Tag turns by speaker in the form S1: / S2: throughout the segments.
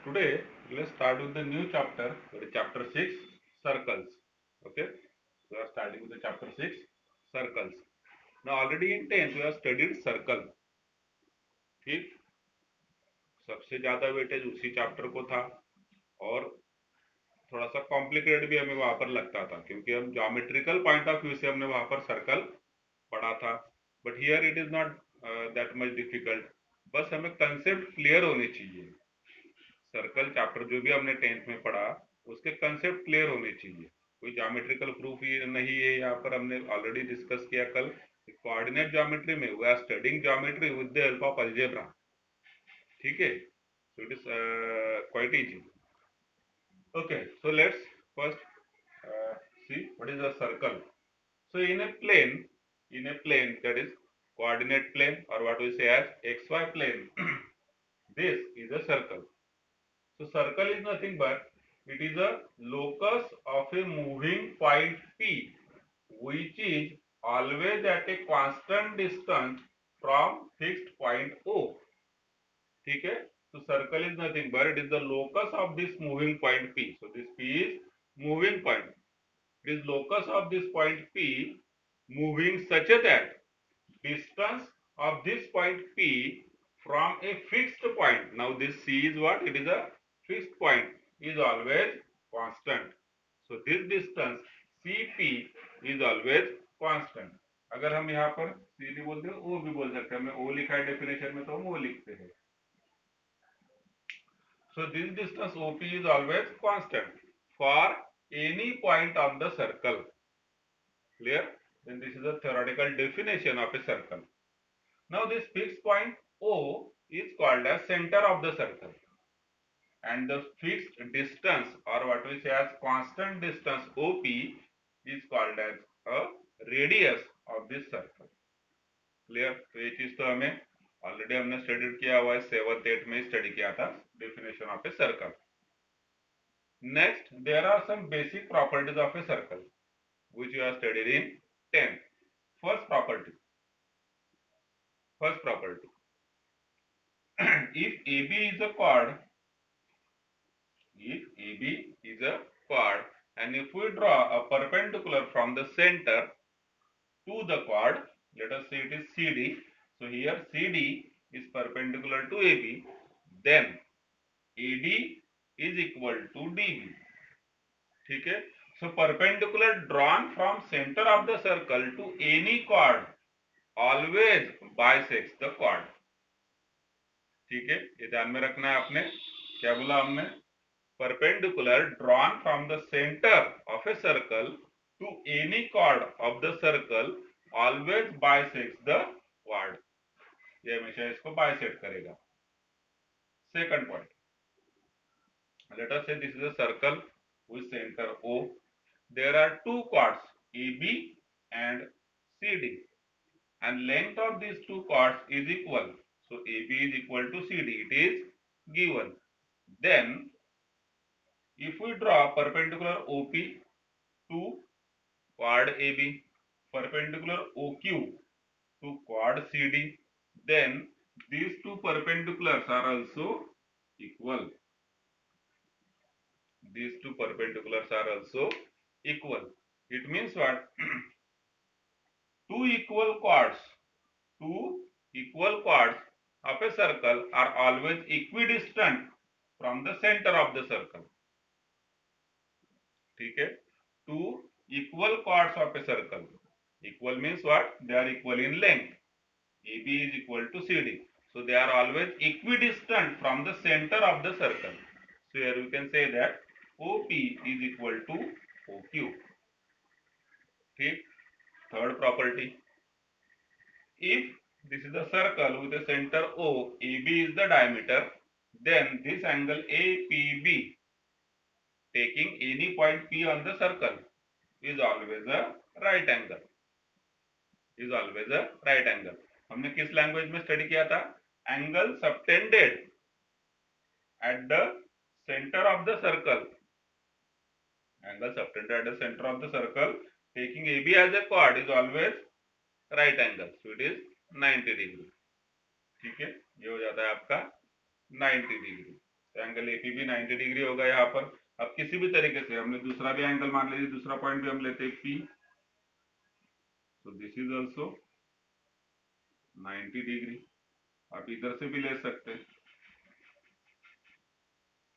S1: Today, let's start with the new chapter, that is chapter 6, circles. Okay, we are starting with the chapter 6, circles. Now, already in 10th, we have studied circle. ठीक, सबसे ज्यादा weightage उसी chapter को था और थोड़ा सा complicated भी हमें वहां पर लगता था क्योंकि हम ज्योमेट्रिकल पॉइंट ऑफ व्यू से हमने वहां पर सर्कल पढ़ा था, but here it is not that much difficult. बस हमें कंसेप्ट क्लियर होने चाहिए. सर्कल चैप्टर जो भी हमने 10th में पढ़ा उसके कंसेप्ट क्लियर होने चाहिए. कोई ज्योमेट्रिकल प्रूफ ही नहीं है. यहाँ पर हमने ऑलरेडी डिस्कस किया कल, कोऑर्डिनेट ज्योमेट्री में we are studying geometry with the help of algebra. ठीक है, so it is quite easy. Okay, so let's first see what is a circle. So in a plane that is coordinate plane or what we say as xy plane, this is a circle. So circle is nothing but it is a locus of a moving point P which is always at a constant distance from fixed point O. ठीक है, so circle is nothing but it is the locus of this moving point P. So this P is moving point. It is locus of this point P moving such that distance of this point P from a fixed point. Now this C is what? It is a fixed point, is always constant. So this distance CP is always constant. अगर हम यहाँ पर C नहीं बोलते O भी बोल सकते हैं. हमने O लिखा है डेफिनेशन में तो हम O लिखते हैं. So this distance OP is always constant for any point on the circle. Clear? Then this is a theoretical definition of a circle. Now this fixed point O is called as center of the circle, and the fixed distance or what we say as constant distance OP is called as a radius of this circle. Clear? तो ये चीज तो हमें already हमने study किया हुआ है, 7th 8th में स्टडी किया था definition of a circle. Next there are some basic properties of a circle which you have studied in 10th. First property. If AB is a chord, and if we draw a perpendicular from the center to the chord, let us say it is CD. So here CD is perpendicular to AB, then AD is equal to DB. ठीक है, so perpendicular drawn from center of the circle to any chord always bisects the chord. ठीक है, ये ध्यान में रखना है आपने. क्या बोला हमने? Perpendicular drawn from the center of a circle to any chord of the circle always bisects the chord. ये हमेशा इसको bisect करेगा. Second point, let us say this is a circle with center O. There are two chords AB and CD, and length of these two chords is equal. So AB is equal to CD. It is given. Then if we draw perpendicular OP to chord AB, perpendicular OQ to chord CD, then these two perpendiculars are also equal. These two perpendiculars are also equal. It means what? two equal chords, two equal chords of a circle are always equidistant from the center of the circle. ठीक है, two equal chords of a circle. Equal means what? They are equal in length. AB is equal to CD. So they are always equidistant from the center of the circle. So here we can say that OP is equal to OQ. Okay. Third property. If this is a circle with a center O, AB is the diameter, then this angle APB, taking any point P on the circle, is always a right angle. Is always a right angle. हमने किस language में study किया था? Angle subtended at the center of the circle. Angle subtended at the center of the circle, taking AB as a chord, is always right angle. So it is 90 degree. ठीक है, ये हो जाता है आपका 90 डिग्री. एंगल एपी भी 90 degree होगा यहाँ पर। अब किसी भी तरीके से हमने दूसरा भी एंगल मान लीजिए, दूसरा पॉइंट भी हम लेते हैं पी, तो दिस इज ऑल्सो 90 डिग्री। आप इधर से भी ले सकते हैं,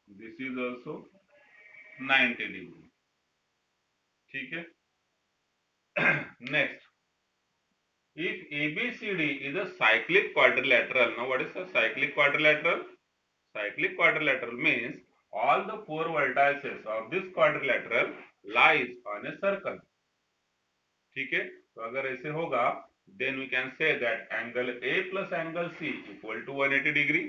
S1: दिस इज ऑल्सो 90 डिग्री। ठीक है। Next, if ABCD is a cyclic quadrilateral, now what is a cyclic quadrilateral? Cyclic quadrilateral means all the four vertices of this quadrilateral lies on a circle. ठीक है, तो अगर ऐसे होगा then we can say that angle A plus angle C equal to 180 degree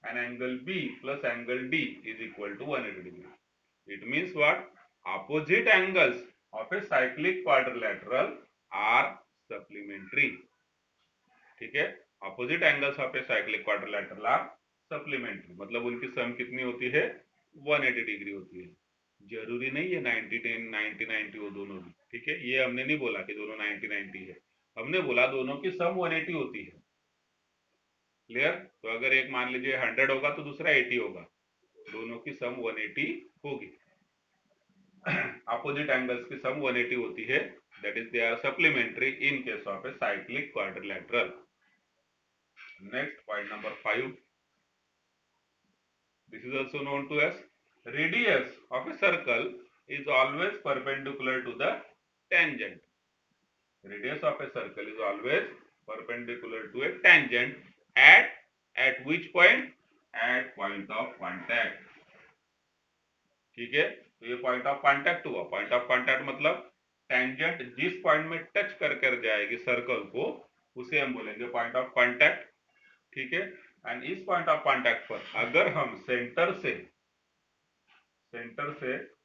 S1: and angle B plus angle D is equal to 180 degree. It means what? Opposite angles of a cyclic quadrilateral are supplementary. ठीक है, opposite angles of a cyclic quadrilateral are supplementary, मतलब उनकी सम कितनी होती है? 180 degree होती है। जरूरी नहीं है 90 10 90 90 हो दोनों भी। ठीक है, ये हमने नहीं बोला कि दोनों 90 90 है, हमने बोला दोनों की सम 180 होती है। क्लियर? तो अगर एक मान लीजिए 100 होगा तो दूसरा 80 होगा, दोनों की सम 180 होगी। अपोजिट एंगल्स की सम 180 होती है, that is they are supplementary in case of a cyclic quadrilateral. Next, point number 5. This is also known to as radius of a circle is always perpendicular to the tangent. Radius of a circle is always perpendicular to a tangent at which point? At point of contact. ठीक है, तो ये point of contact हुआ। Point of contact मतलब tangent जिस point में touch कर कर जाएगी सर्कल को, उसे हम बोलेंगे पॉइंट ऑफ कांटेक्ट। ठीक है, एंड इस पॉइंट ऑफ कांटेक्ट पर अगर हम सेंटर से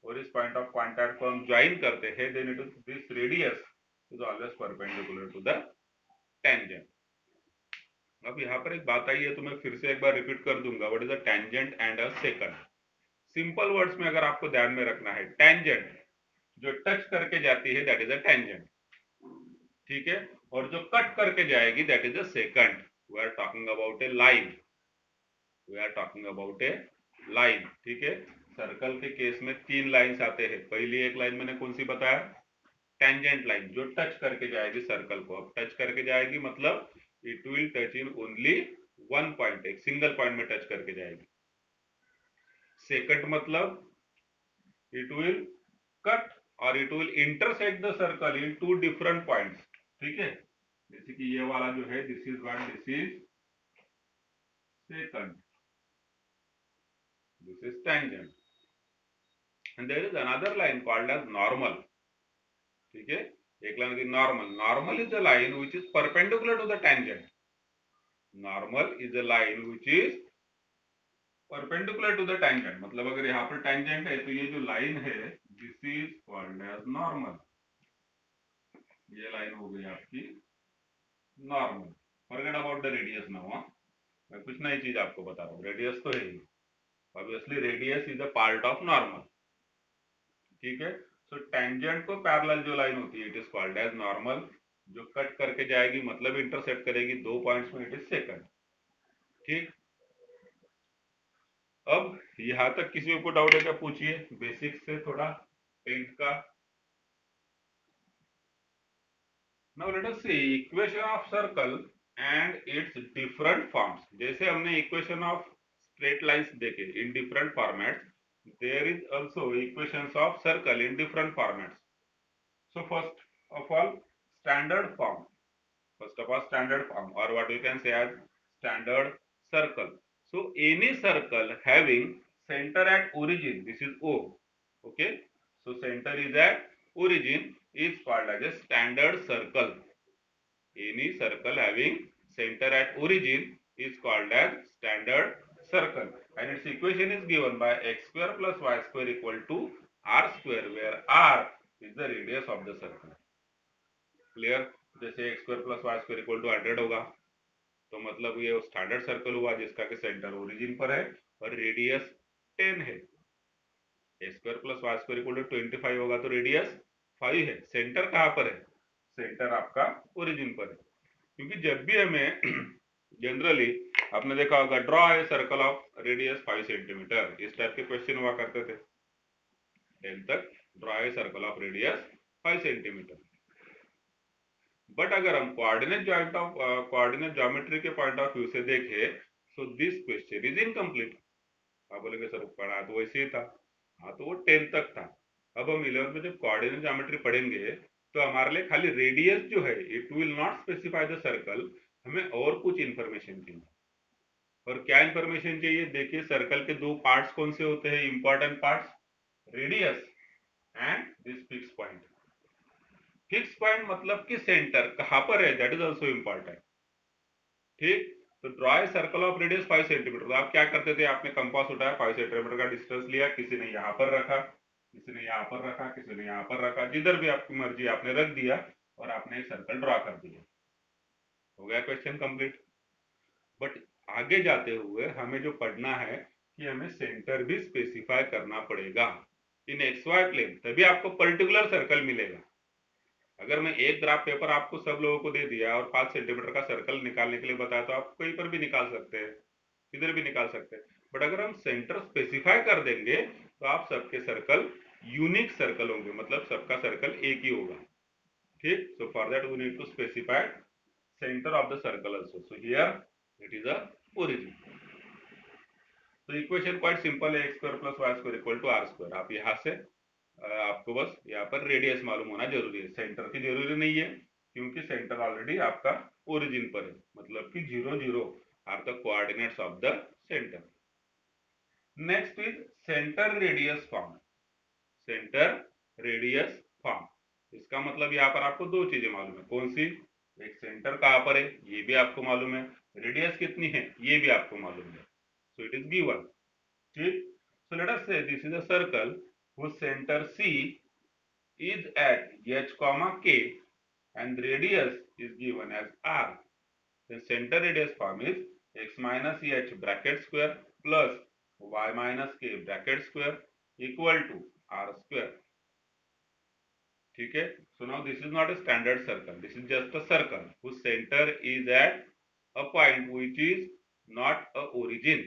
S1: और इस पॉइंट ऑफ कांटेक्ट को हम ज्वाइन करते हैं, then it is this radius is always perpendicular to the tangent. अब यहाँ पर एक बात आई है तो मैं फिर से एक बार रिपीट कर दूंगा, what is a tangent and a second. Simple words में अगर आपको ध्यान में रखना है, टेंजेंट जो टच करके जाती है दैट इज अ टेंजेंट। ठीक है, और जो कट करके जाएगी that is a second. We are talking about a line, we are talking about a line. ठीक है, सर्कल के केस में 3 लाइंस आते हैं। पहली एक लाइन मैंने कौन सी बताया? टेंजेंट लाइन, जो टच करके जाएगी सर्कल को। अब टच करके जाएगी मतलब it will touch in only one point, एक सिंगल पॉइंट में टच करके जाएगी। सेकंड मतलब इट विल कट और it will intersect the circle in 2 different points. ठीक है, जैसे कि ये वाला जो है this is one, this is second, this is tangent, and there is another line called as normal. ठीक है, एक लाइन की normal. Normal is a line which is perpendicular to the tangent. Normal is a line which is perpendicular to the tangent, मतलब अगर यहाँ पर tangent है तो ये जो लाइन है this is called as normal. ये लाइन हो गई आपकी normal. Forget about the radius now. मैं कुछ नई चीज आपको बता रहा हूँ, रेडियस तो है ही, obviously radius is a part of normal. ठीक है, सो टेंजेंट को पैरेलल जो लाइन होती है it is called as normal. जो कट करके जाएगी मतलब इंटरसेक्ट करेगी 2 पॉइंट्स में, इट इज सेकंड। ठीक, अब यहां तक किसी को डाउट है क्या? पूछिए, बेसिक से थोड़ा 10th का। Now let us see equation of circle and its different forms. जैसे हमने इक्वेशन ऑफ स्ट्रेट लाइंस देखे in different formats, there is also equations of circle in different formats. So first of all, standard form. First of all, standard form, or what we can say as standard circle. So any circle having center at origin, this is O. Okay. So center is at origin is called as a standard circle. Any circle having center at origin is called as standard circle. And its equation is given by x square plus y square equal to r square, where r is the radius of the circle. Clear? जैसे x square plus Y square equal to 100 होगा तो मतलब ये standard circle हुआ जिसका कि centre origin पर है और रेडियस 10 है। X square plus Y square equal to 25 होगा तो रेडियस 5 है। सेंटर कहाँ पर है? सेंटर आपका ओरिजिन पर है, क्योंकि जब भी हमें जनरली आपने देखा होगा, draw a circle of radius 5 centimetre, इस टाइप के क्वेश्चन हुआ करते थे 10 तक। Draw a circle of radius 5 centimetre. But अगर हम कोऑर्डिनेट ज्योमेट्री के पॉइंट ऑफ व्यू से देखें, so this question is incomplete. आप बोलेंगे सर पढ़ा तो वैसे ही था। हाँ, तो वो 10 तक था। अब हम 11th में जब कोऑर्डिनेट ज्योमेट्री पढ़ेंगे तो हमारे लिए खाली रेडियस जो है, it will not specify the circle, हमें और कुछ इंफॉर्मेशन चाहिए। और क्या इंफॉर्मेशन चाहिए? देखिए, सर्कल के दो पार्ट्स कौन से होते हैं, important parts, radius and this fix point. Fix point मतलब कि सेंटर कहां पर है, दैट इज ऑल्सो इंपॉर्टेंट। ठीक, तो draw a circle of radius 5 centimetre. तो आप क्या करते थे, आपने कंपास उठाया, 5 सेंटीमीटर का डिस्टेंस लिया, किसी ने यहाँ पर रखा, किसी ने यहाँ पर रखा, किसी ने यहाँ पर रखा, जिधर भी आपकी मर्जी आपने रख दिया और आपने एक सर्कल ड्रॉ कर दिया। हो गया क्वेश्चन कंप्लीट। बट आगे जाते हुए हमें जो पढ़ना है कि हमें सेंटर भी स्पेसिफाई करना पड़ेगा इन एक्स वाई प्लेन, तभी आपको पर्टिकुलर सर्कल मिलेगा। अगर मैं एक ग्राफ पेपर आपको सब लोगों को दे दिया और 5 सेंटीमीटर का सर्कल निकालने के लिए बताया, तो आप कहीं पर भी निकाल सकते हैं, किधर भी निकाल सकते हैं। बट अगर हम सेंटर स्पेसिफाई कर देंगे तो आप सबके सर्कल यूनिक सर्कल होंगे, मतलब सबका सर्कल एक ही होगा। ठीक, so for that we need to specify center of the circle also. So here it is a origin. तो इक्वेशन क्वाइट सिंपल है, x square plus Y square equal to r square. आप यहाँ से आपको बस यहाँ पर रेडियस मालूम होना जरूरी है, सेंटर की जरूरी नहीं है, क्योंकि सेंटर ऑलरेडी आपका ओरिजिन पर है, मतलब कि 0 0 are the coordinates of the centre. Next is centre radius form. Centre radius form, इसका मतलब यहाँ पर आपको दो चीजें मालूम है। कौन सी? एक सेंटर कहाँ पर है ये भी आपको मालूम है, रेडियस कितनी है ये भी आपको मालूम है। So it is given. ठीक, सो let us say this is a circle whose center C is at h comma k and radius is given as r. The center radius form is x minus h bracket square plus y minus k bracket square equal to r square. ठीक है, so now this is not a standard circle, this is just a circle whose center is at a point which is not a origin।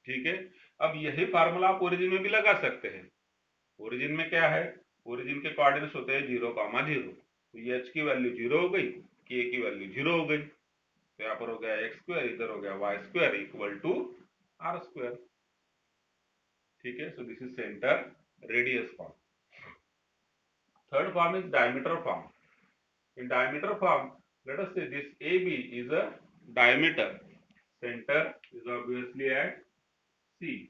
S1: ठीक है, अब यही formula आप origin में भी लगा सकते हैं। ओरिजिन में क्या है, ओरिजिन के कोऑर्डिनेट्स होते हैं 0, 0, तो एच की वैल्यू 0 हो गई, के की वैल्यू 0 हो गई, तो यहाँ पर हो गया एक्स स्क्वायर, इधर हो गया y square equal to r square. ठीक है, so this is centre radius form. Third form is diameter form. In diameter form, let us say this AB is a diameter. Center is obviously at C.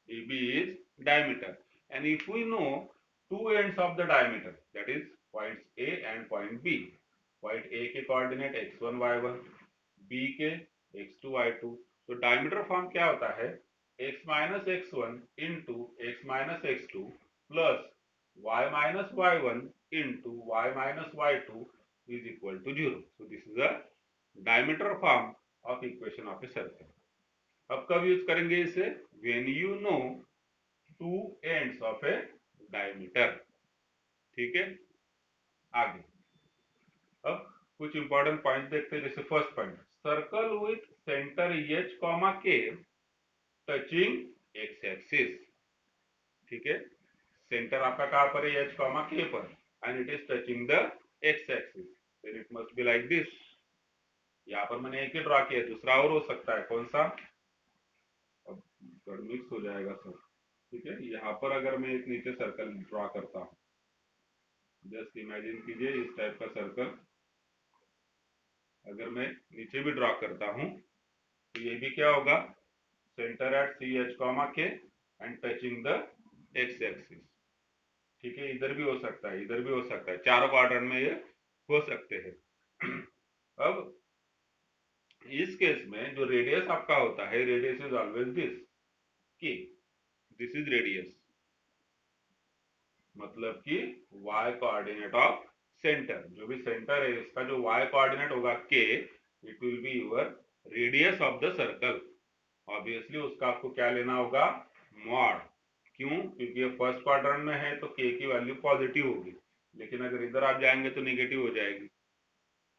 S1: AB is diameter. And if we know two ends of the diameter, that is points A and point B. Point A के coordinate x1 y1, B के x2 y2. तो diameter form क्या होता है? x minus x1 into x minus x2 plus y minus y1 into y minus y2 is equal to 0. So this is a diameter form of equation of a circle. अब कब use करेंगे इसे? When you know two ends of a diameter. ठीक है, आगे अब कुछ important point देखते हैं। जैसे first point, circle with centre H comma के टचिंग एक्स एक्सिस। ठीक है, सेंटर आपका कहां पर है? एच कॉमा के पर, and it is touching the x axis, then it must be like this. यहाँ पर मैंने एक ही ड्रॉ किया, दूसरा और हो सकता है, कौन सा? अब मिक्स हो जाएगा सब। ठीक है, यहाँ पर अगर मैं एक नीचे सर्कल ड्रॉ करता हूँ, जस्ट इमेजिन कीजिए इस टाइप का सर्कल अगर मैं नीचे भी ड्रॉ करता हूँ, तो ये भी क्या होगा? Centre at C H comma K and touching the x axis. ठीक है, इधर भी हो सकता है, इधर भी हो सकता है, चारों क्वाड्रेंट में ये हो सकते हैं। अब इस केस में जो रेडियस आपका होता है, रेडियस इज ऑलवेज दिस की, दिस इज रेडियस, मतलब कि y कोऑर्डिनेट ऑफ सेंटर, जो भी सेंटर है इसका जो y कोऑर्डिनेट होगा k, it will be your radius of the circle. Obviously उसका आपको क्या लेना होगा? मॉड। क्यों? क्योंकि ये फर्स्ट क्वाड्रेंट में है तो k की वैल्यू पॉजिटिव होगी, लेकिन अगर इधर आप जाएंगे तो नेगेटिव हो जाएगी।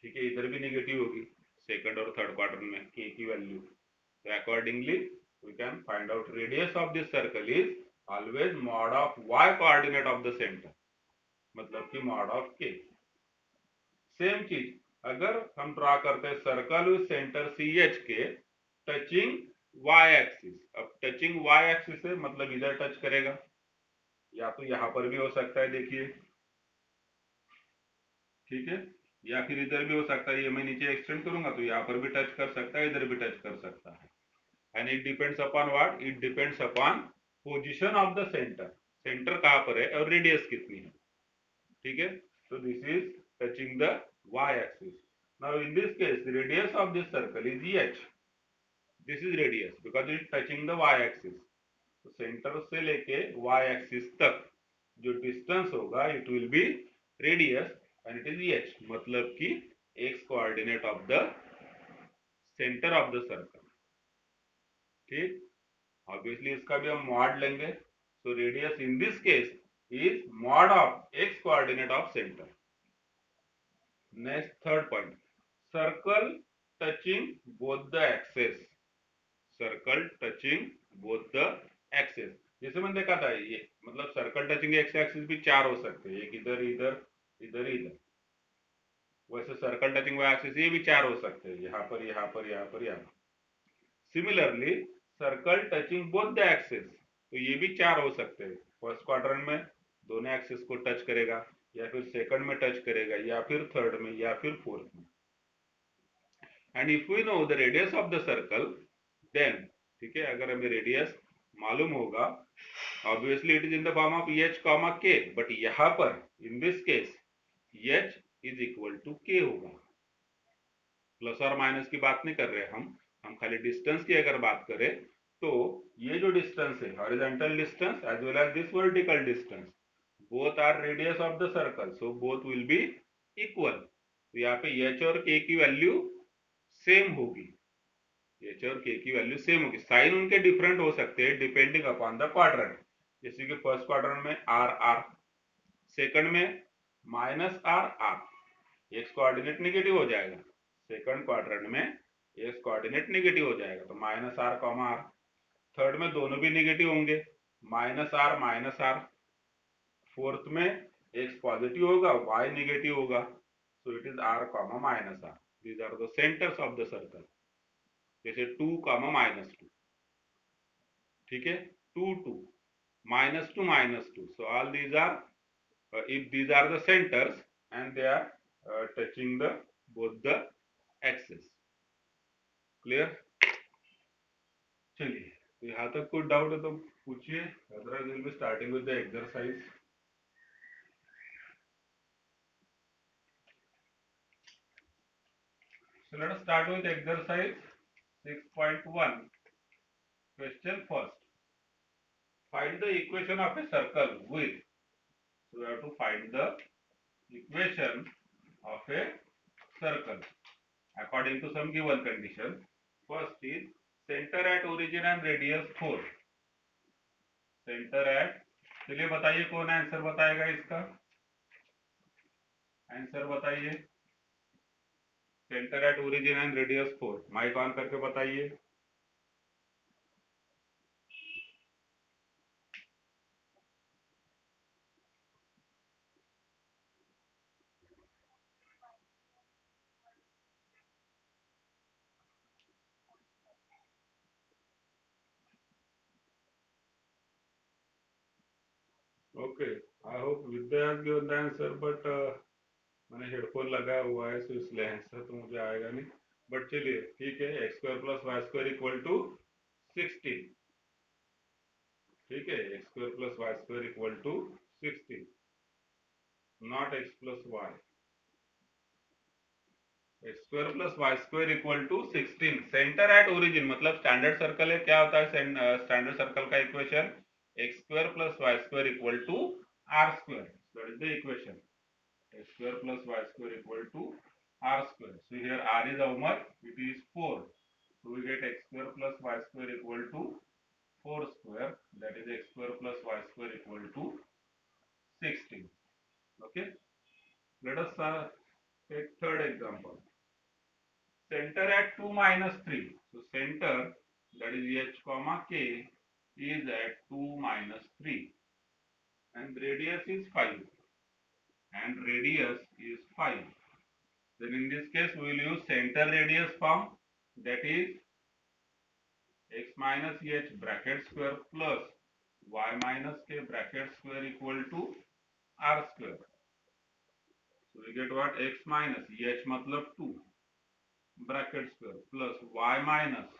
S1: ठीक है, इधर भी नेगेटिव होगी। सेकंड और थर्ड क्वाड्रेंट में k की वैल्यू। तो accordingly we can find out radius of this circle is always mod of y coordinate of the centre, मतलब कि मॉड ऑफ k। सेम चीज अगर हम ड्रा करते हैं circle with centre C h k touching y axis. अब touching y axis है मतलब इधर टच करेगा, या तो यहां पर भी हो सकता है, देखिए, ठीक है, या फिर इधर भी हो सकता है, ये मैं नीचे एक्सटेंड करूंगा तो यहाँ पर भी टच कर सकता है, इधर भी टच कर सकता है। And it depends upon what, it depends upon position of the centre, centre कहाँ पर है और रेडियस कितनी है, ठीक है। So this is touching the y-axis. Now in this case, the radius of this circle is h. This is radius because it is touching the y-axis. तो centre से लेके y-axis तक जो डिस्टेंस होगा it will be radius and it is h, मतलब कि x coordinate of the centre of the circle, ठीक। Obviously इसका भी हम मॉड लेंगे। So radius in this case is mod of x coordinate of centre. Next third point, circle touching both the axes. Circle touching both the axes, जैसे मैंने देखा था, ये मतलब सर्कल टचिंग एक्स एक्सिस भी चार हो सकते हैं, एक इधर इधर इधर इधर। वैसे सर्कल टचिंग वाई एक्सिस ये भी चार हो सकते हैं, यहाँ पर यहाँ पर यहाँ पर यहाँ पर। Similarly circle touching both the axes, तो ये भी चार हो सकते हैं। फर्स्ट क्वाड्रेंट में दोनों एक्सेस को टच करेगा, या फिर सेकंड में टच करेगा, या फिर थर्ड में, या फिर फोर्थ में। And if we know the radius of the circle then, ठीक है, अगर हमें रेडियस मालूम होगा, obviously it is in the form of h comma k, but यहाँ पर in this case h is equal to k होगा। प्लस और माइनस की बात नहीं कर रहे हम खाली डिस्टेंस की अगर बात करें तो ये जो डिस्टेंस है horizontal distance as well as this vertical distance, both are radius of the circle, so both will be equal. तो यहाँ पे एच और के की वैल्यू सेम होगी, एच और के की वैल्यू सेम होगी। साइन उनके डिफरेंट हो सकते हैं डिपेंडिंग अपॉन द क्वाड्रेंट, जैसे कि फर्स्ट क्वाड्रेंट में आर आर, सेकंड में minus r r, x coordinate negative हो जाएगा, सेकंड क्वाड्रेंट में एक्स कोऑर्डिनेट नेगेटिव हो जाएगा तो minus r comma r. Third में दोनों भी नेगेटिव होंगे, माइनस आर। फोर्थ में एक्स पॉजिटिव होगा, वाई नेगेटिव होगा, so it is r comma minus are. These are the centres of the circle, जैसे 2 कॉमा -2, ठीक है, 2 2 -2 so all these are, if these are the centers and they are touching the both the axes, clear। चलिए, तो यहाँ तक कोई doubt है तो पूछिए, otherwise will be starting with the exercise. So let us start with exercise 6.1. Question first. Find the equation of a circle with. So we have to find the equation of a circle according to some given condition. First is center at origin and radius 4. Centre at, चलिए बताइए कौन answer बताएगा इसका, answer बताइए। Centre at origin and radius 4, mic on करके बताइए। Okay, I hope Vidya has given the answer, but मैंने headphone लगाया हुआ है तो इसलिए आंसर तो मुझे आएगा नहीं, बट चलिए ठीक है। X square plus Y square equal to 16, ठीक है, x square plus Y square equal to 16, not x plus y. X square plus Y square equal to 16, centre at origin मतलब स्टैंडर्ड सर्कल है, क्या होता है स्टैंडर्ड सर्कल का equation, x square plus Y square equal to r square, that is the equation, x square plus y square equal to r square. So here r is how much? It is 4. So we get x square plus y square equal to 4 square, that is x square plus y square equal to 16. Okay. Let us take third example. Center center at 2 minus 3. So center, that is h comma k, is at 2 minus 3 and radius is 5 and radius is 5. Then in this case we will use center radius form, that is x minus h bracket square plus y minus k bracket square equal to r square. So we get what? X minus h मतलब 2 bracket square plus y minus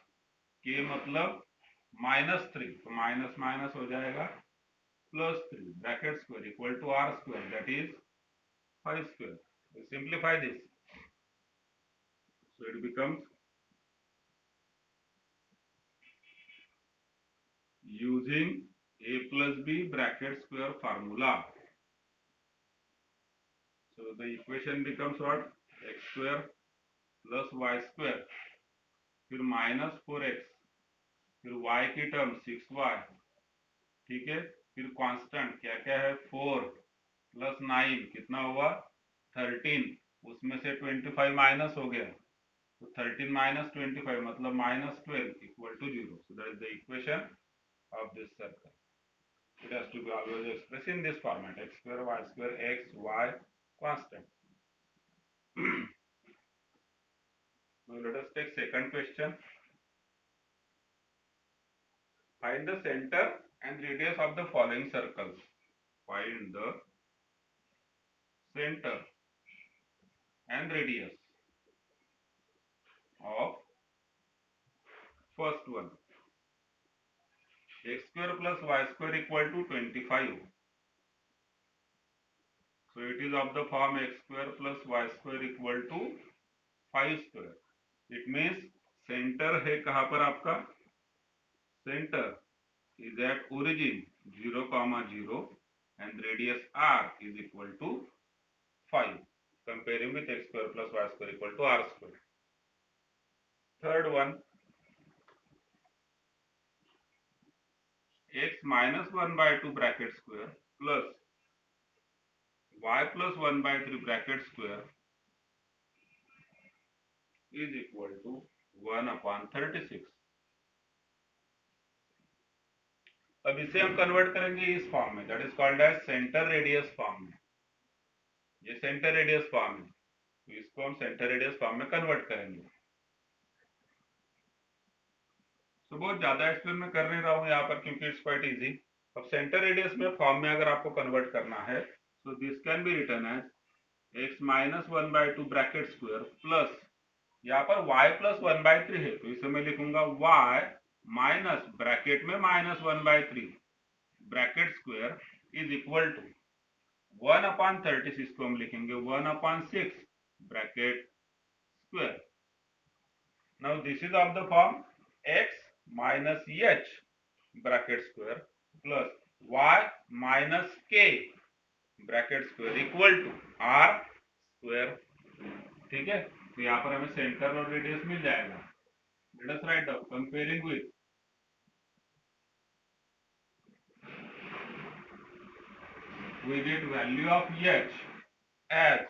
S1: k मतलब minus 3, तो minus minus हो जाएगा plus 3 bracket square equal to r square, that is 5 square. We simplify this, so it becomes using a plus b bracket square formula. So the equation becomes what? X square plus y square, फिर minus 4x, फिर y की term 6y, ठीक है. फिर constant क्या क्या है? 4 plus 9 कितना हुआ? 13. उसमें से 25 माइनस हो गया, तो 13 माइनस 25 मतलब minus 12 equal to 0. So that is the equation of this circle. It has to be always expressed in this format: x square y square x y constant. Now let us take second question. Find the center and radius of the following circles. Find the center and radius of first one. X square plus y square equal to 25. So it is of the form x square plus y square equal to 5 square. It means center है कहाँ पर आपका? Center is at origin 0, 0 and radius r is equal to 5. Comparing with x square plus y square equal to r square. Third one, x minus 1 by 2 bracket square plus y plus 1 by 3 bracket square is equal to 1 upon 36. अब इसे हम convert करेंगे इस form में, that is called as centre radius form में. ये centre radius form है, तो इसको हम सेंटर रेडियस फॉर्म में कन्वर्ट करेंगे. तो बहुत ज्यादा एक्सप्लेन मैं कर नहीं रहा हूँ यहाँ पर क्योंकि इट्स क्वाइट इजी. अब सेंटर रेडियस में फॉर्म में अगर आपको कन्वर्ट करना है, तो this can be written as x minus 1 by 2 bracket square plus यहाँ पर y प्लस 1 बाई 3 है, तो इसे मैं लिखूंगा y माइनस ब्रैकेट में minus 1 by 3 bracket square is equal to 1 upon 36 को हम लिखेंगे 1 upon 6 bracket square. Now this is of the form x minus h bracket square plus y minus k bracket square equal to r square. ठीक है, तो यहाँ पर हमें centre और रेडियस मिल जाएगा. Let us write down comparing with we get value of h as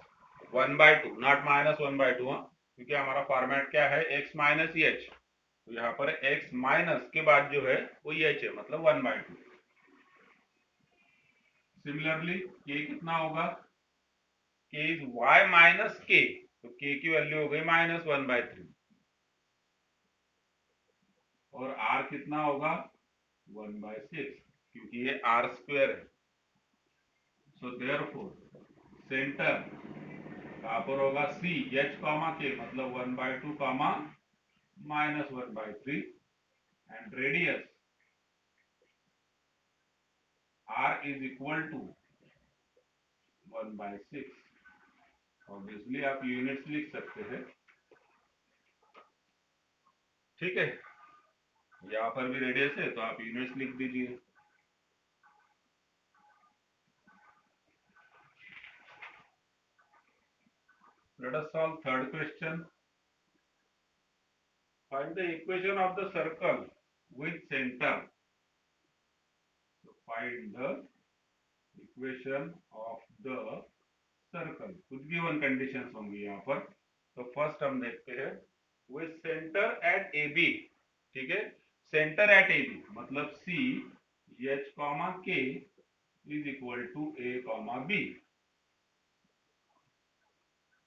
S1: 1 by 2 not minus 1 by 2, क्योंकि हमारा फॉर्मेट क्या है? x minus h. तो यहाँ पर x माइनस के बाद जो है वो h है, मतलब 1 by 2. सिमिलरली k कितना होगा? k is y minus k, तो k की वैल्यू हो गई माइनस 1 by 3 और r कितना होगा? 1 by 6, क्योंकि ये r स्क्वायर है. सो देयरफॉर सेंटर कहाँ पर होगा? c h कॉमा k मतलब 1 by 2 comma minus 1 by 3 and radius r is equal to 1 by 6. Obviously आप यूनिट्स लिख सकते हैं. ठीक है, यहाँ पर भी रेडियस है तो आप यूनिट्स लिख दीजिए. Let us solve third question. Find the equation of the circle with center. So find the equation of the circle. कुछ गिवन कंडीशंस होंगी यहाँ पर. तो फर्स्ट हम देखते हैं with centre at a b, ठीक है, सेंटर एट ए बी मतलब C H comma k is equal to a comma b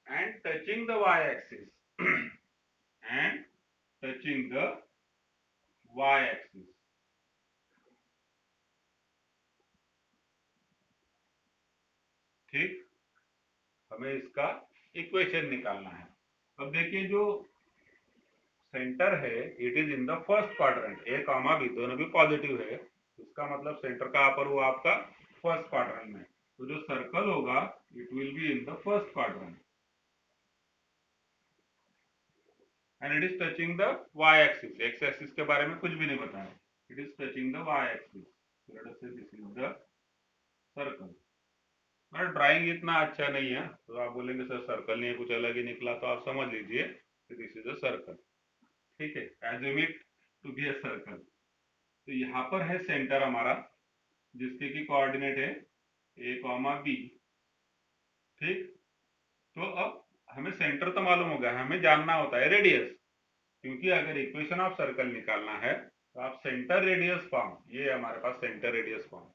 S1: and touching the y axis and touching the y axis, ठीक। हमें इसका इक्वेशन निकालना है। अब देखिए जो सेंटर है it is in the first quadrant, a comma b दोनों भी पॉजिटिव है, इसका मतलब सेंटर कहाँ पर हुआ आपका फर्स्ट क्वाड्रेंट में, तो जो सर्कल होगा it will be in the first quadrant and it is touching the y axis, x axis के बारे में कुछ भी नहीं बताया, it is touching the y axis, let us say this is the circle. मेरा ड्राइंग इतना अच्छा नहीं है तो आप बोलेंगे सर सर्कल नहीं है कुछ अलग ही निकला, तो आप समझ लीजिए दिस इज अ सर्कल, ठीक है, assume it to be a circle. तो यहाँ पर है सेंटर हमारा जिसके की कोऑर्डिनेट है ए कॉमा बी, ठीक। तो अब हमें सेंटर तो मालूम हो गया, हमें जानना होता है रेडियस, क्योंकि अगर इक्वेशन ऑफ सर्कल निकालना है तो आप सेंटर रेडियस फॉर्म, ये हमारे पास सेंटर रेडियस फॉर्म,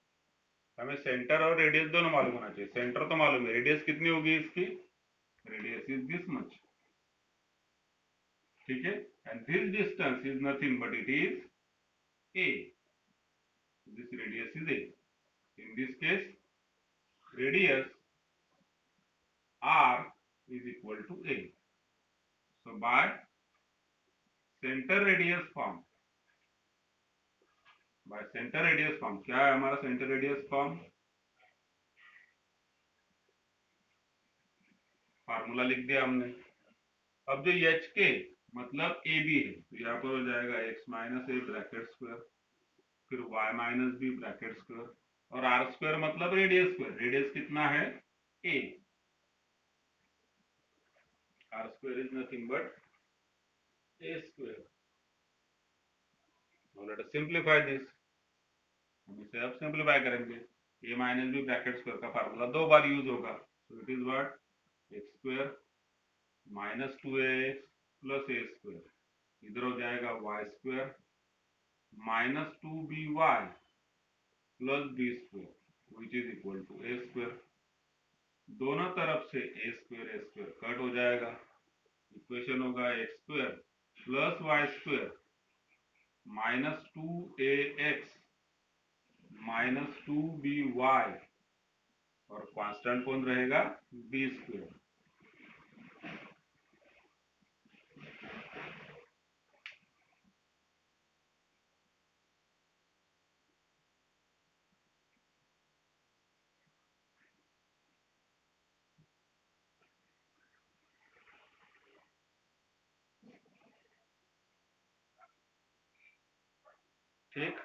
S1: हमें सेंटर और रेडियस दोनों मालूम होना चाहिए। सेंटर तो मालूम है, रेडियस कितनी होगी इसकी, रेडियस इज दिस मच, ठीक है, and this distance is nothing but it is a, this radius is a, in this case radius r is equal to a, so by center radius form, by center radius form क्या है हमारा center radius form, formula लिख दिया हमने। अब जो H के मतलब ए बी है तो यहाँ पर हो जाएगा x minus a bracket square, फिर y minus b bracket square, और आर स्क्वायर मतलब रेडियस स्क्वायर, रेडियस कितना है a, r square is nothing but a square. Now let us simplify this, हम इसे अब सिंप्लीफाई करेंगे, a minus b bracket square का फार्मूला दो बार यूज होगा, so it is what x square minus two a plus a square, इधर हो जाएगा y square minus two b y plus b square which is equal to a square, दोनों तरफ से ए स्क्वायर कट हो जाएगा, इक्वेशन होगा x square plus Y square minus two a x minus two b y, और constant कौन रहेगा b square. ठीक,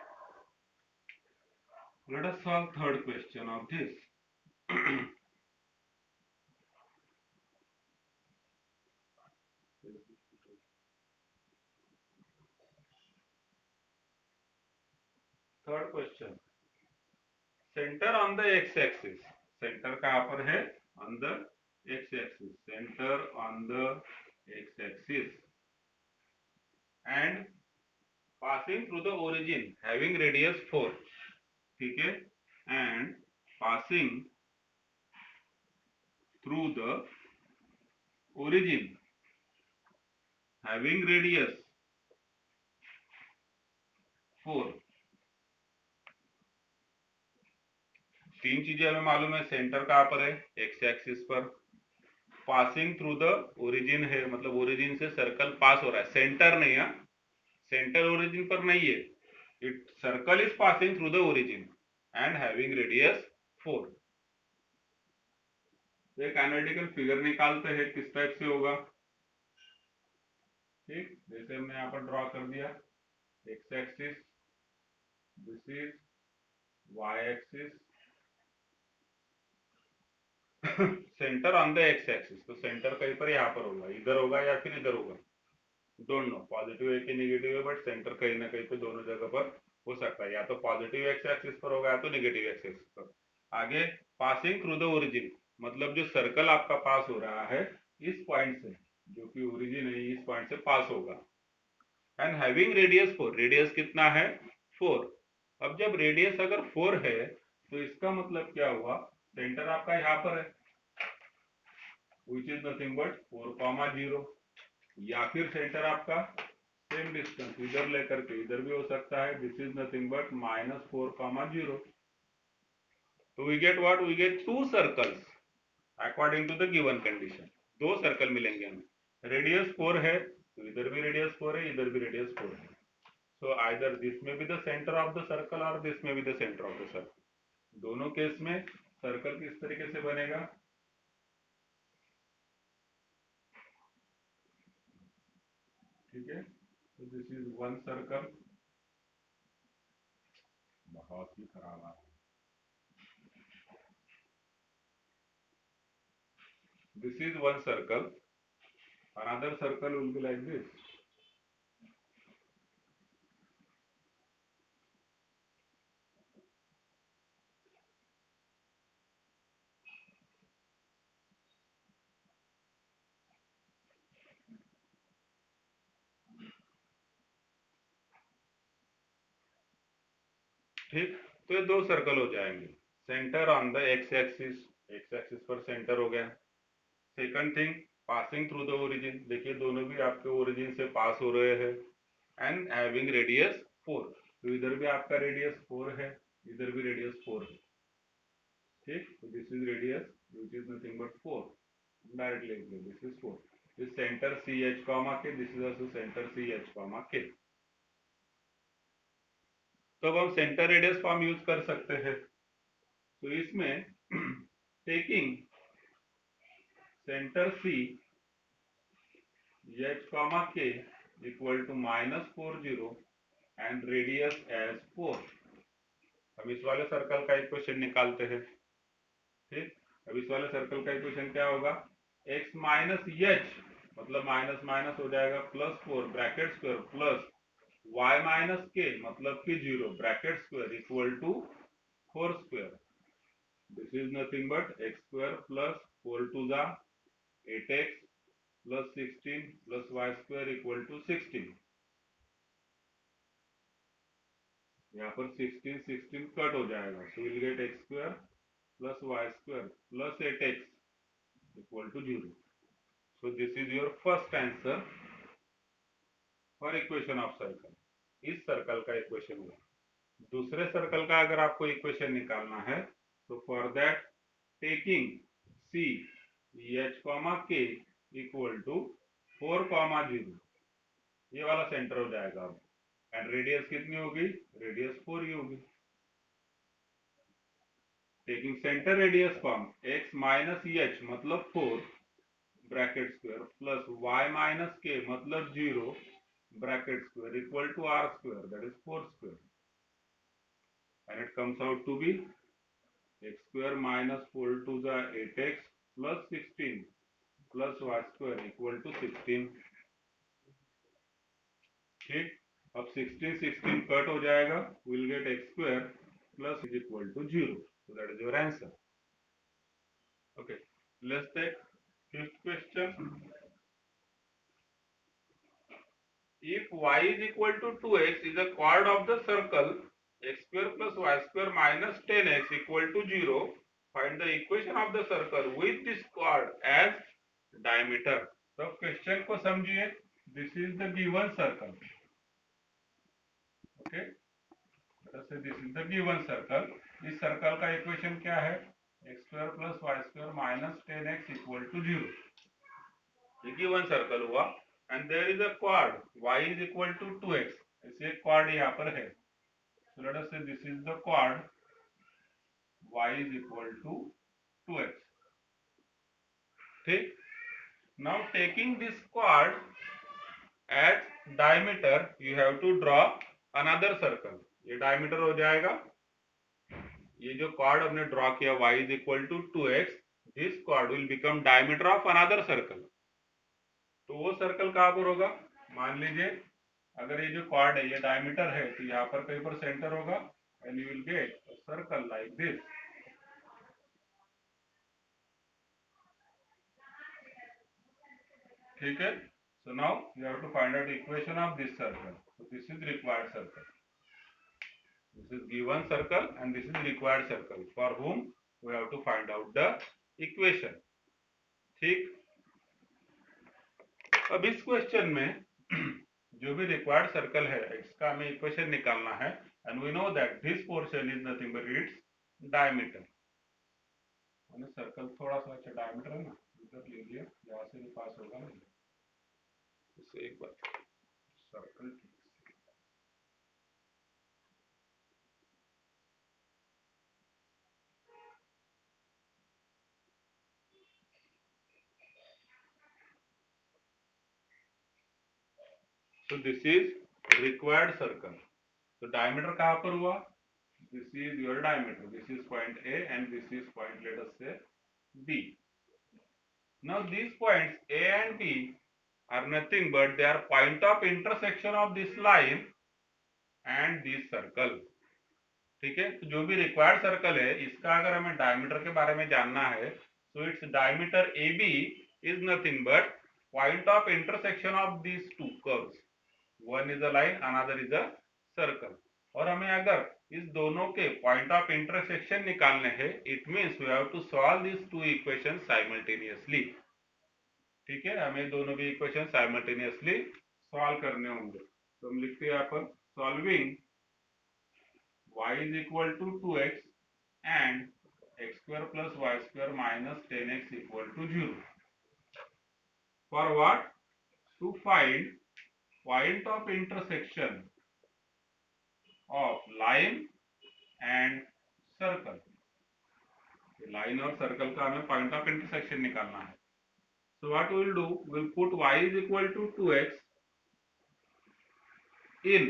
S1: let us solve third question of this. Third question, centre on the x axis, centre कहाँ पर है on the x axis, centre on the x axis and passing through the origin having radius 4, ठीक है, and passing through the origin having radius 4, तीन चीजें हमें मालूम है, सेंटर कहाँ पर है एक्स एक्सिस पर, पासिंग थ्रू द ओरिजिन है मतलब ओरिजिन से सर्कल पास हो रहा है, सेंटर नहीं है, सेंटर ओरिजिन पर नहीं है, it circle is passing through the origin and having radius 4। एक एनालिटिकल फिगर निकालते हैं किस टाइप से होगा, ठीक, जैसे हमने यहाँ पर ड्रॉ कर दिया, x axis this is y axis, centre on the x axis, तो सेंटर कहीं पर यहाँ पर होगा, इधर होगा या फिर इधर होगा, डोंट नो पॉजिटिव है कि नेगेटिव है, बट सेंटर कहीं ना कहीं पे दोनों जगह पर हो सकता है, या तो पॉजिटिव एक्स एक्सिस पर होगा या तो नेगेटिव एक्स एक्सिस पर। आगे पासिंग थ्रू द ओरिजिन मतलब जो सर्कल आपका पास हो रहा है इस पॉइंट से, जो कि ओरिजिन है इस पॉइंट से पास होगा। एंड हैविंग रेडियस 4, रेडियस कितना है 4। अब जब रेडियस अगर 4 है तो इसका मतलब क्या हुआ, सेंटर आपका यहाँ पर है विच इज नथिंग बट 4,0, या फिर सेंटर आपका सेम डिस्टेंस इधर लेकर के इधर भी हो सकता है, दिस इज नथिंग बट -4,0। तो we get what, we get two circles according to the given condition. दो सर्कल मिलेंगे हमें। रेडियस 4 है तो इधर भी रेडियस 4 है, इधर भी रेडियस 4 है। सो आइदर दिस में be the centre of the circle और दिस में be the centre of the circle. दोनों केस में सर्कल किस तरीके से बनेगा, ठीक है। तो दिस इज वन सर्कल, बहुत ही खराब है। This is one circle, another circle will be like this. ठीक, तो ये दो सर्कल हो जाएंगे। Centre on the x axis, x axis पर सेंटर हो गया। Second thing, passing through the origin, देखिए दोनों भी आपके ओरिजिन से पास हो रहे हैं। एंड हैविंग रेडियस 4, तो इधर भी आपका रेडियस 4 है, इधर भी रेडियस 4 है। ठीक, तो this is radius which is nothing but 4, directly लिख दो this is 4। This centre C H comma K, this is also centre C H comma K. तो अब हम सेंटर रेडियस फॉर्म यूज कर सकते हैं। तो इसमें taking centre C H comma K equal to -40 and radius as 4, हम इस वाले सर्कल का इक्वेशन निकालते हैं। ठीक, अब इस वाले सर्कल का इक्वेशन क्या होगा, x माइनस एच मतलब माइनस माइनस हो जाएगा +4 bracket square plus y minus के मतलब कि 0 bracket square equal to 4 square. This is nothing but x square plus 4 to the 8x plus 16 plus y square equal to 16। यहाँ पर 16 16 cut हो जाएगा, so we'll get x square plus y square plus 8x equal to 0। So this is your first answer for equation of circle। इस circle का equation हुआ। दूसरे circle का अगर आपको इक्वेशन निकालना है तो for that taking C H comma K equal to 4,0, ये वाला सेंटर हो जाएगा अब। एंड रेडियस कितनी होगी, रेडियस 4 ही होगी। Taking centre radius form x minus H मतलब 4 bracket square plus y minus के मतलब 0 bracket square equal to r square that is 4 square. And it comes out to be x square minus 4 to the 8x plus 16 plus y square equal to 16। ठीक, अब 16 16 cut हो जाएगा, will get x square plus is equal to 0। So that is your answer। Okay, let's take fifth question। If y is equal to 2x is a chord of the circle x square plus y square minus 10x equal to 0, find the equation of the circle with this chord as diameter। तो question को समझिए, this is the given circle. Okay, this is the given circle. इस circle का equation क्या है, x square plus Y square minus 10x equal to 0। ये given circle हुआ। And there is a क्वाड y is equal to 2x, ऐसे एक quad यहाँ पर है। सो let us say this is the क्वाड y is equal to 2x। ठीक, नाउ टेकिंग दिस क्वाड at diameter you have to draw another circle. ये डायमीटर हो जाएगा, ये जो कॉर्ड हमने ड्रॉ किया y is equal to 2x, this chord will become diameter of another circle. तो वो सर्कल कहां पर होगा, मान लीजिए अगर ये जो कॉर्ड है ये डायमीटर है तो यहाँ पर कहीं पर सेंटर होगा and you will get a circle like this. ठीक है. So now you have to find out equation of this circle. So this is required circle. This is given circle and this is required circle for whom we have to find out the equation. ठीक. अब इस question में जो भी required circle है इसका हमें equation निकालना है and we know that this portion is nothing but it's diameter. मैंने सर्कल थोड़ा सा अच्छा डायमीटर है ना इधर लीजिए, यहाँ से भी पास होगा ना इससे एक बार circle. So this is required circle. So diameter कहाँ पर हुआ? This is your diameter. This is point A and this is point, let us say, B. Now these points A and B are nothing but they are point of intersection of this line and this circle. ठीक है. तो जो भी required circle है इसका अगर हमें diameter के बारे में जानना है so its diameter AB is nothing but point of intersection of these two curves. One is a line, another is a circle. और हमें अगर इस दोनों के पॉइंट ऑफ इंटरसेक्शन निकालने हैं it means we have to solve this two equation simultaneously. ठीक है. हमें दोनों भी इक्वेशन साइमल्टेनियसली सॉल्व करने होंगे. तो हम लिखते हैं यहाँ पर solving y is equal to 2x and x square plus y square minus 10x equal to 0. For what? To find point of intersection of line and circle. Line और circle का हमें पॉइंट ऑफ इंटरसेक्शन निकालना है. So what we will do? We will put y is equal to 2x in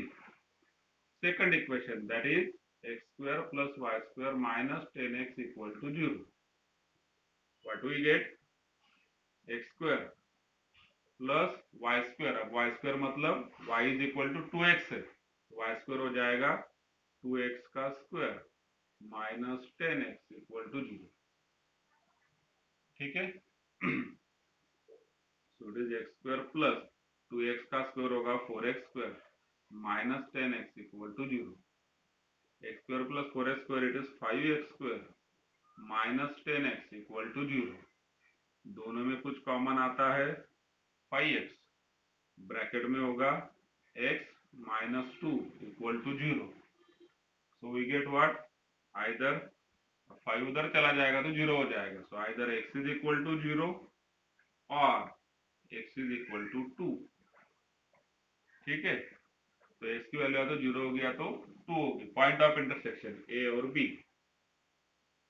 S1: second equation, that is x square plus y square minus 10x equal to 0. What we get? x square plus y square. अब y square मतलब y is equal to 2x है, y square हो जाएगा 2x का square minus 10x equal to 0. ठीक है. So it is x square plus 2x का square होगा 4x square minus 10x equal to 0. x square plus 4x square it is 5x square minus 10x equal to 0. दोनों में कुछ common आता है 5x, bracket में होगा x minus 2 equal to 0. So we get what? Either 5 उधर चला जाएगा तो 0 हो जाएगा. So either x is equal to 0 और x इज इक्वल टू 2. ठीक है. तो x की वैल्यू या तो 0 हो गया तो 2 होगी. पॉइंट ऑफ इंटरसेक्शन a और b.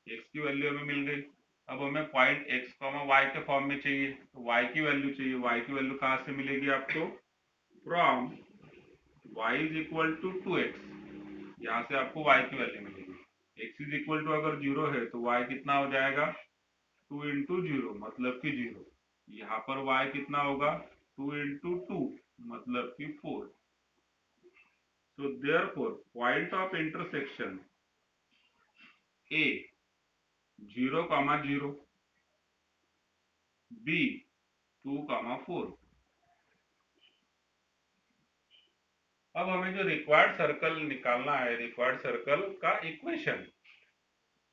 S1: x की वैल्यू हमें मिल गई. अब हमें पॉइंट x, y के फॉर्म में चाहिए तो y की वैल्यू चाहिए. y की वैल्यू कहाँ से मिलेगी आपको? From y is equal to 2x. यहाँ से आपको y की वैल्यू मिलेगी. x इज इक्वल टू अगर 0 है तो y कितना हो जाएगा? 2 इंटू 0 मतलब कि 0. यहाँ पर y कितना होगा? 2 इंटू 2 मतलब कि 4. So therefore point of intersection A 0, 0, B 2, 4. अब हमें जो रिक्वायर्ड सर्कल निकालना है, रिक्वायर्ड सर्कल का इक्वेशन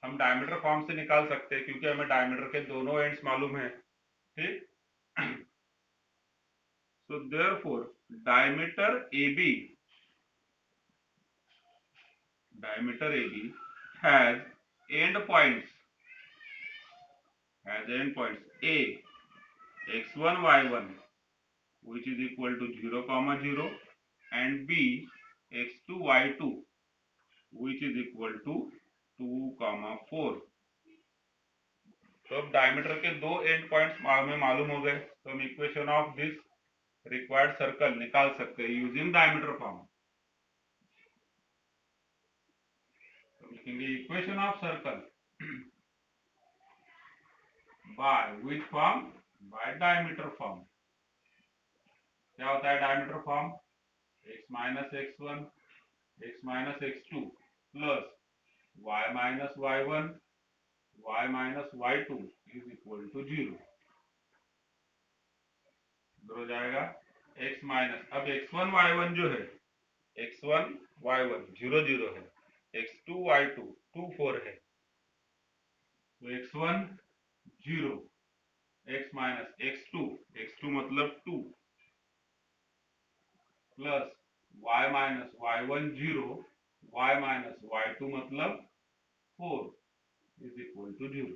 S1: हम डायमीटर फॉर्म से निकाल सकते हैं क्योंकि हमें डायमीटर के दोनों एंड्स मालूम है. ठीक. So therefore diameter AB has endpoints A x1 y1 which is equal to 0, 0 and B x2 y2 which is equal to 2, 4. तो अब डायमीटर के दो एंड पॉइंट्स हमें मालूम हो गए तो हम equation of this required circle निकाल सकते हैं यूजिंग डायमीटर फॉर्म. तो लिखेंगे equation of circle by which form? By diameter form. क्या होता है diameter form? x minus x1 x minus x2 plus y minus y1 y minus y2 is equal to 0. इधर हो जाएगा x माइनस, अब x1 y1 जो है, x1 y1 0 0 है, x2 y2 2 4 है, तो x1 0, x माइनस x2 मतलब 2 plus y minus y1 0, y minus y2 मतलब 4 is equal to 0।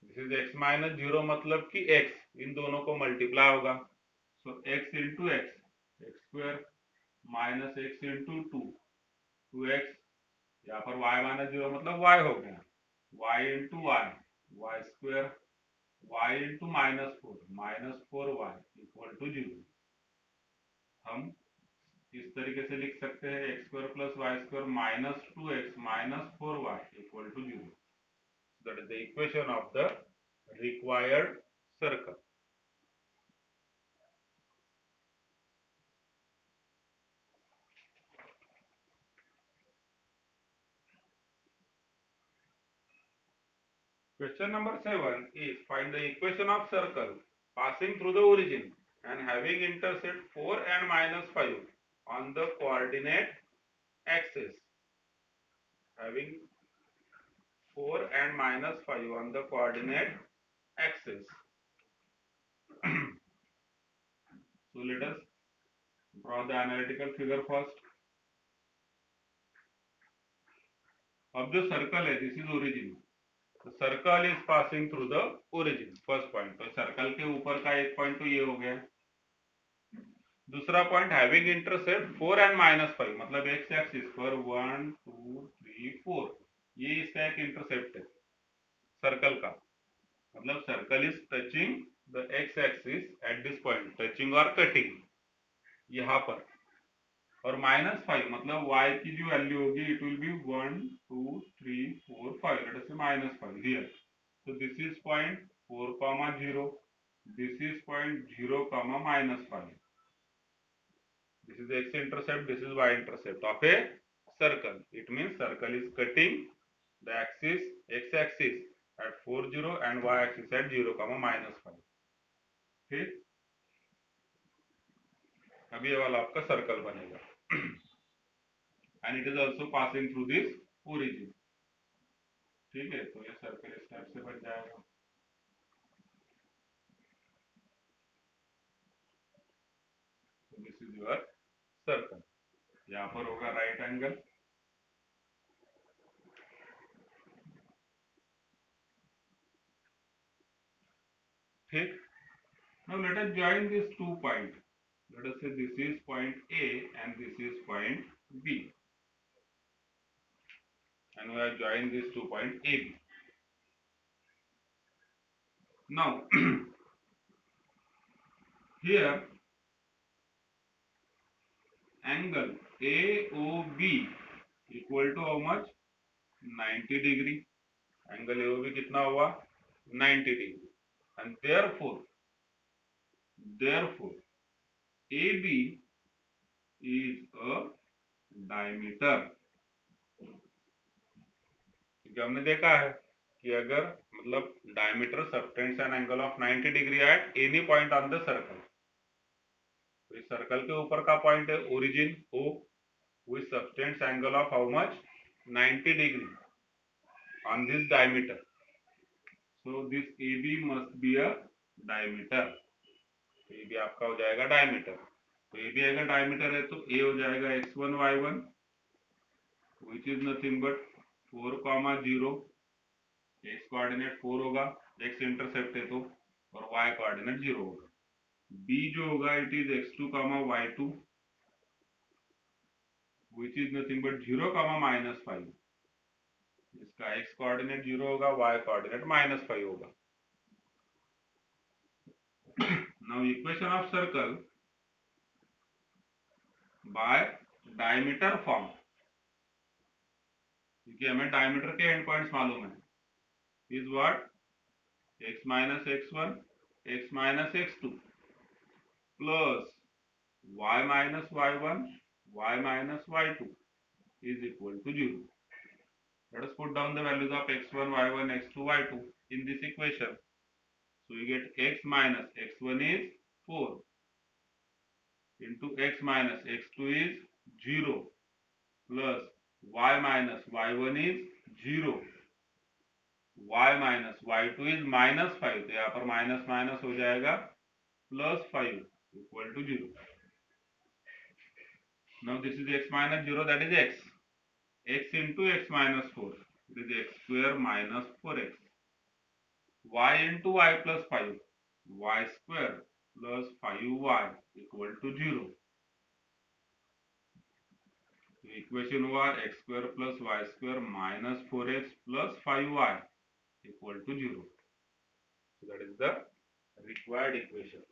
S1: This is x minus 0 मतलब कि x इन दोनों को मल्टीप्लाई होगा, so x into X X square minus x into 2 x, यहाँ पर y माइनस 0 मतलब y हो गया, y into Y square, y into -4 equal to 0। हम इस तरीके से लिख सकते हैं X square plus Y square minus 2x minus 4y equal to 0। That is the equation of the required circle. Question number 7 is find the equation of circle passing through the origin and having intercept 4 and -5 on the coordinate axis. Having 4 and -5 on the coordinate axis. So let us draw the analytical figure first. अब जो circle है, this is origin, तो circle is passing through the origin, first point. तो circle के ऊपर का एक point तो ये हो गया। दूसरा पॉइंट हैविंग इंटरसेप्ट 4 एंड -5, मतलब एक्स एक्सिस पर 1 2 3 4, ये इसका एक इंटरसेप्ट है सर्कल का, मतलब circle is touching the x axis at this point, touching और कटिंग यहाँ पर। और -5 मतलब y की जो वैल्यू होगी it will B 1 2 3 4 5, late us से -5 here. So this is point 4 comma 0. This is point 0 comma -5. This is x intercept. This is y intercept of a circle. It means circle is cutting the axis x axis at 4 0 and y axis at 0 comma -5. ठीक, अभी ये वाला आपका circle बनेगा and it is also passing through this origin. ठीक है, तो ये सर्कल इस टाइप से बन जाएगा। So this is your circle. यहाँ पर होगा राइट एंगल, ठीक। Now let us join these 2 points. Let us say this is point A and this is point B, and we have joined these 2 points A, B. Now here angle AOB equal to how much? 90 degree. Angle AOB कितना हुआ? 90 degree. And therefore AB is a diameter. क्योंकि हमने देखा है कि अगर मतलब diameter subtends an angle of 90 degree at any point on the circle, तो इस सर्कल के ऊपर का पॉइंट है origin O, which subtends angle of how much? 90 degree on this diameter. So this AB must be a diameter. तो AB आपका हो जाएगा डायमीटर। तो AB अगर डायमीटर है तो A हो जाएगा x1 y1 which is nothing but 4 0, x coordinate 4 होगा, x इंटरसेप्ट है तो, और y कोऑर्डिनेट 0 होगा। B जो होगा it is x2 y2 which is nothing but 0 -5, इसका x कोऑर्डिनेट 0 होगा, y कोऑर्डिनेट -5 होगा। Now equation of circle bye diameter form, क्योंकि हमें डायमीटर के एंड पॉइंट्स मालूम है, is what? x minus x1 x minus x2 plus y minus y1 y minus y2 is equal to 0. Let us put down the values of x1 y1 x2 y2 in this equation. So we get x minus x1 is 4 into x minus x2 is 0 plus y minus y1 is 0, y minus y2 is -5, तो यहाँ पर minus minus हो जाएगा +5 equal to 0. Now this is x minus 0, that is x into x minus 4, it is x square minus 4x, y into y plus 5, y square plus 5y equal to 0. तो equation हुआ x square plus y square minus 4x plus 5y equal to 0. So that is the required equation.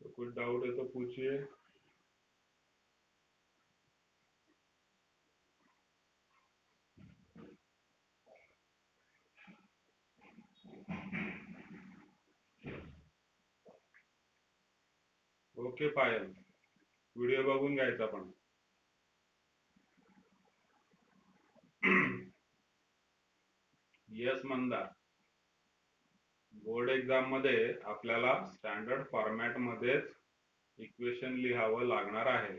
S1: तो कोई doubt है तो पूछिए. Okay पायल, video बघून घ्यायचा पण. यस मंदा, बोर्ड एक्झाम मध्ये आपल्याला स्टँडर्ड फॉर्मॅट मध्येच इक्वेशन लिहावं लागणार आहे.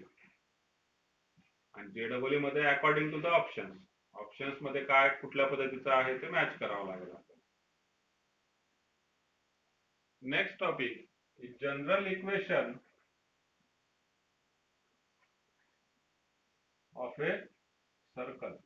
S1: आणि जेडब्ल्यू मध्ये अकॉर्डिंग टू द ऑप्शन्स मध्ये काय कुठल्या पद्धतीचं आहे ते मॅच करावं लागेल. Next topic is general equation of a circle.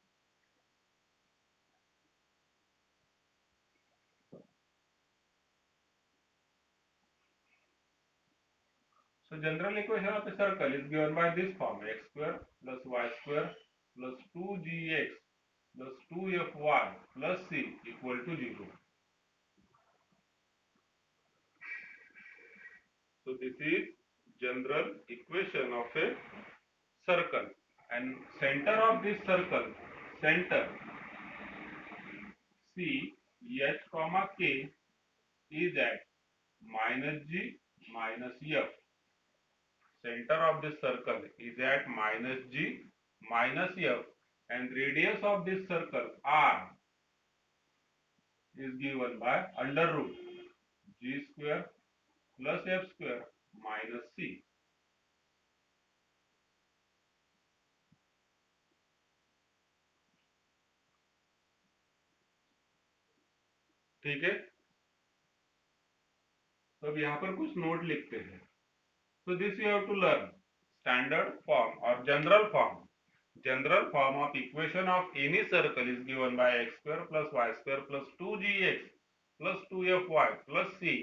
S1: So general equation of a circle is given by this form: x square plus y square plus 2gx plus 2fy plus c equal to 0. So this is general equation of a circle, and center of this circle, center C h comma k is at minus g minus f. Center of this circle is at minus g minus f, and radius of this circle r is given by under root g square plus f square minus c. ठीक है, तो अब यहाँ पर कुछ note लिखते हैं. So this you have to learn standard form or general form. General form of equation of any circle is given by x square plus y square plus 2gx plus 2fy plus c